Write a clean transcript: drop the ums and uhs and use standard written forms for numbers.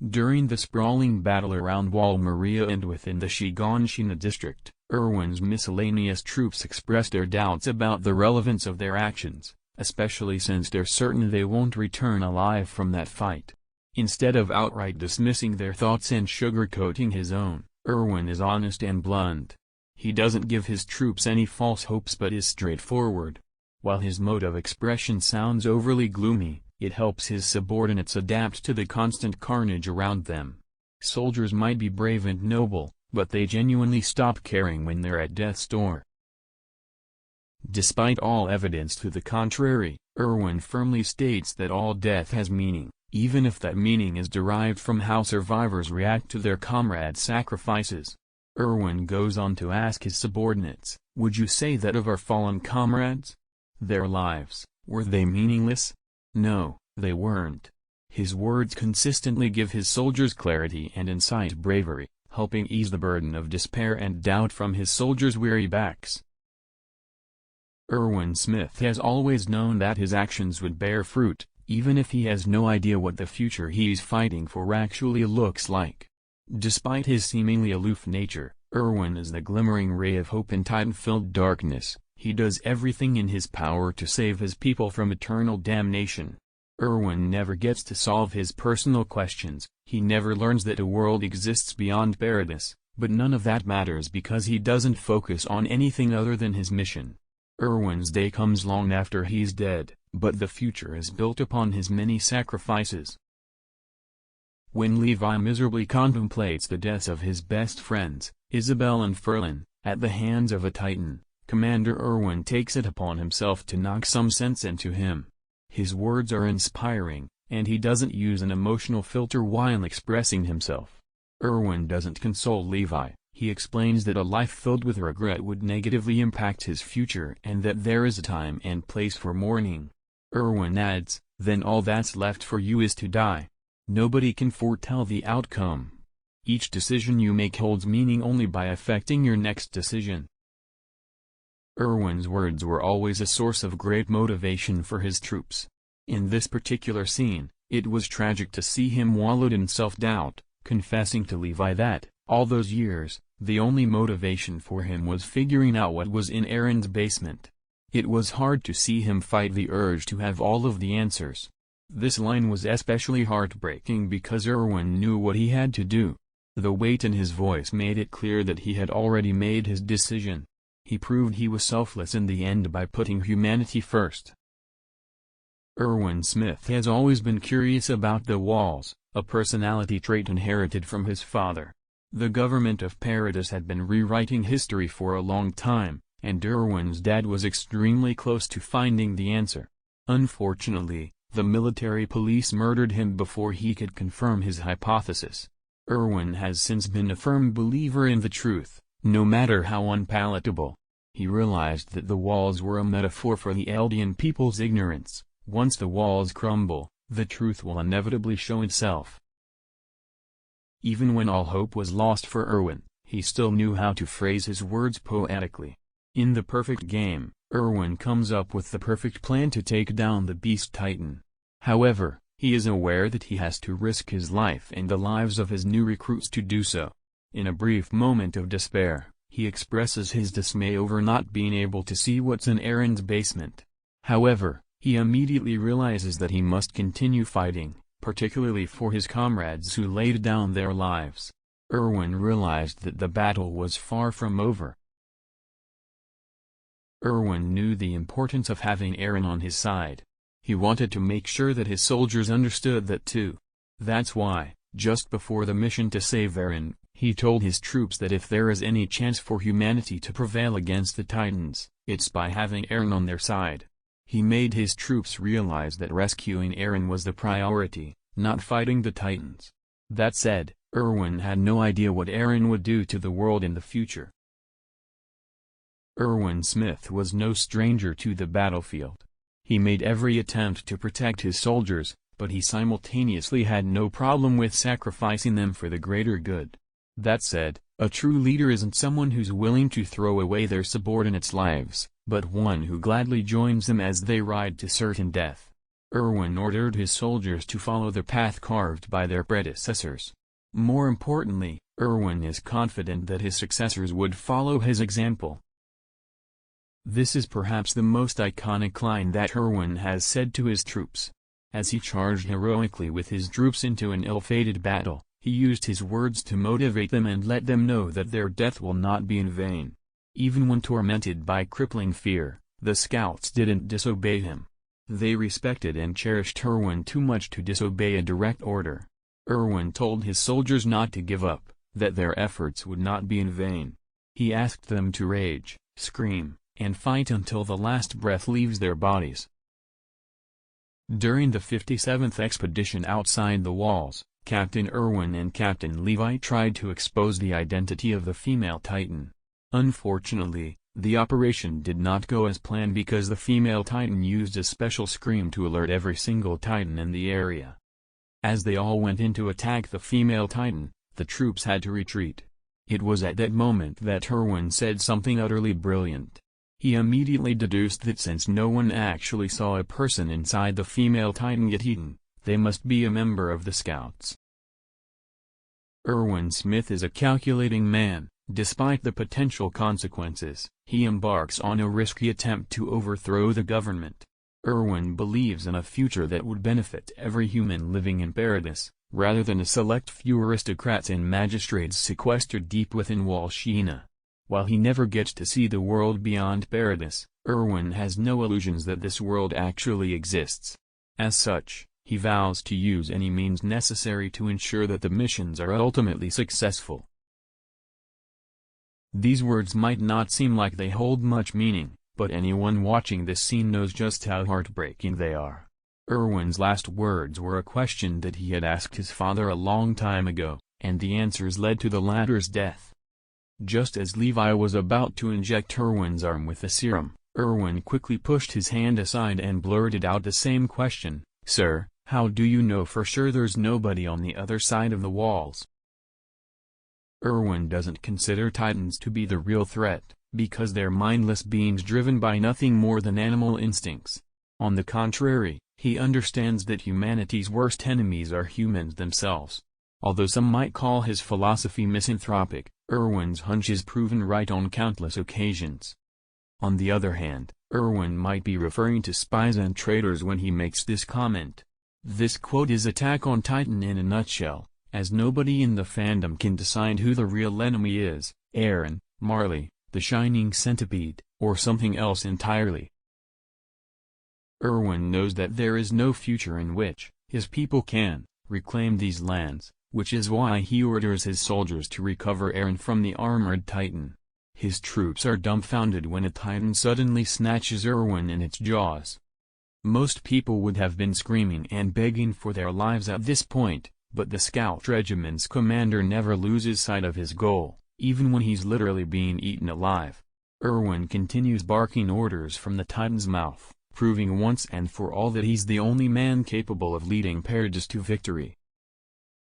During the sprawling battle around Wall Maria and within the Shiganshina district, Erwin's miscellaneous troops expressed their doubts about the relevance of their actions, especially since they're certain they won't return alive from that fight. Instead of outright dismissing their thoughts and sugarcoating his own, Erwin is honest and blunt. He doesn't give his troops any false hopes but is straightforward. While his mode of expression sounds overly gloomy, it helps his subordinates adapt to the constant carnage around them. Soldiers might be brave and noble, but they genuinely stop caring when they're at death's door. Despite all evidence to the contrary, Erwin firmly states that all death has meaning, even if that meaning is derived from how survivors react to their comrades' sacrifices. Erwin goes on to ask his subordinates, "Would you say that of our fallen comrades? Their lives, were they meaningless? No, they weren't." His words consistently give his soldiers clarity and incite bravery, helping ease the burden of despair and doubt from his soldiers' weary backs. Erwinsmith has always known that his actions would bear fruit, even if he has no idea what the future he's fighting for actually looks like. Despite his seemingly aloof nature, Erwin is the glimmering ray of hope in titan-filled darkness. He does everything in his power to save his people from eternal damnation. Erwin never gets to solve his personal questions, he never learns that a world exists beyond paradise, but none of that matters because he doesn't focus on anything other than his mission. Erwin's day comes long after he's dead, but the future is built upon his many sacrifices. When Levi miserably contemplates the deaths of his best friends, Isabel and Ferlin, at the hands of a Titan, Commander Erwin takes it upon himself to knock some sense into him. His words are inspiring, and he doesn't use an emotional filter while expressing himself. Erwin doesn't console Levi, he explains that a life filled with regret would negatively impact his future and that there is a time and place for mourning. Erwin adds, "Then all that's left for you is to die. Nobody can foretell the outcome. Each decision you make holds meaning only by affecting your next decision." Erwin's words were always a source of great motivation for his troops. In this particular scene, it was tragic to see him wallowed in self-doubt, confessing to Levi that, all those years, the only motivation for him was figuring out what was in Eren's basement. It was hard to see him fight the urge to have all of the answers. This line was especially heartbreaking because Erwin knew what he had to do. The weight in his voice made it clear that he had already made his decision. He proved he was selfless in the end by putting humanity first. Erwinsmith has always been curious about the walls, a personality trait inherited from his father. The government of Paradis had been rewriting history for a long time, and Erwin's dad was extremely close to finding the answer. Unfortunately, the military police murdered him before he could confirm his hypothesis. Erwin has since been a firm believer in the truth, no matter how unpalatable. He realized that the walls were a metaphor for the Eldian people's ignorance. Once the walls crumble, the truth will inevitably show itself. Even when all hope was lost for Erwin, he still knew how to phrase his words poetically. In the perfect game, Erwin comes up with the perfect plan to take down the Beast Titan. However, he is aware that he has to risk his life and the lives of his new recruits to do so. In a brief moment of despair, he expresses his dismay over not being able to see what's in Eren's basement. However, he immediately realizes that he must continue fighting, particularly for his comrades who laid down their lives. Erwin realized that the battle was far from over. Erwin knew the importance of having Eren on his side. He wanted to make sure that his soldiers understood that too. That's why, just before the mission to save Eren, he told his troops that if there is any chance for humanity to prevail against the Titans, it's by having Eren on their side. He made his troops realize that rescuing Eren was the priority, not fighting the Titans. That said, Erwin had no idea what Eren would do to the world in the future. Erwinsmith was no stranger to the battlefield. He made every attempt to protect his soldiers, but he simultaneously had no problem with sacrificing them for the greater good. That said, a true leader isn't someone who's willing to throw away their subordinates' lives, but one who gladly joins them as they ride to certain death. Erwin ordered his soldiers to follow the path carved by their predecessors. More importantly, Erwin is confident that his successors would follow his example. This is perhaps the most iconic line that Erwin has said to his troops. As he charged heroically with his troops into an ill-fated battle, he used his words to motivate them and let them know that their death will not be in vain. Even when tormented by crippling fear, the scouts didn't disobey him. They respected and cherished Erwin too much to disobey a direct order. Erwin told his soldiers not to give up, that their efforts would not be in vain. He asked them to rage, scream, and fight until the last breath leaves their bodies. During the 57th expedition outside the walls, Captain Erwin and Captain Levi tried to expose the identity of the female Titan. Unfortunately, the operation did not go as planned because the female Titan used a special scream to alert every single Titan in the area. As they all went in to attack the female Titan, the troops had to retreat. It was at that moment that Erwin said something utterly brilliant. He immediately deduced that since no one actually saw a person inside the female Titan get eaten, they must be a member of the Scouts. Erwinsmith is a calculating man. Despite the potential consequences, he embarks on a risky attempt to overthrow the government. Erwin believes in a future that would benefit every human living in paradise, rather than a select few aristocrats and magistrates sequestered deep within Walshina. While he never gets to see the world beyond paradise, Erwin has no illusions that this world actually exists. As such, he vows to use any means necessary to ensure that the missions are ultimately successful. These words might not seem like they hold much meaning, but anyone watching this scene knows just how heartbreaking they are. Erwin's last words were a question that he had asked his father a long time ago, and the answers led to the latter's death. Just as Levi was about to inject Erwin's arm with the serum, Erwin quickly pushed his hand aside and blurted out the same question, "Sir, how do you know for sure there's nobody on the other side of the walls?" Erwin doesn't consider Titans to be the real threat, because they're mindless beings driven by nothing more than animal instincts. On the contrary, he understands that humanity's worst enemies are humans themselves. Although some might call his philosophy misanthropic, Erwin's hunch is proven right on countless occasions. On the other hand, Erwin might be referring to spies and traitors when he makes this comment. This quote is Attack on Titan in a nutshell, as nobody in the fandom can decide who the real enemy is, Eren, Marley, the Shining Centipede, or something else entirely. Erwin knows that there is no future in which his people can reclaim these lands, which is why he orders his soldiers to recover Eren from the armored Titan. His troops are dumbfounded when a Titan suddenly snatches Erwin in its jaws. Most people would have been screaming and begging for their lives at this point, but the Scout Regiment's commander never loses sight of his goal, even when he's literally being eaten alive. Erwin continues barking orders from the Titan's mouth, proving once and for all that he's the only man capable of leading Paradis to victory.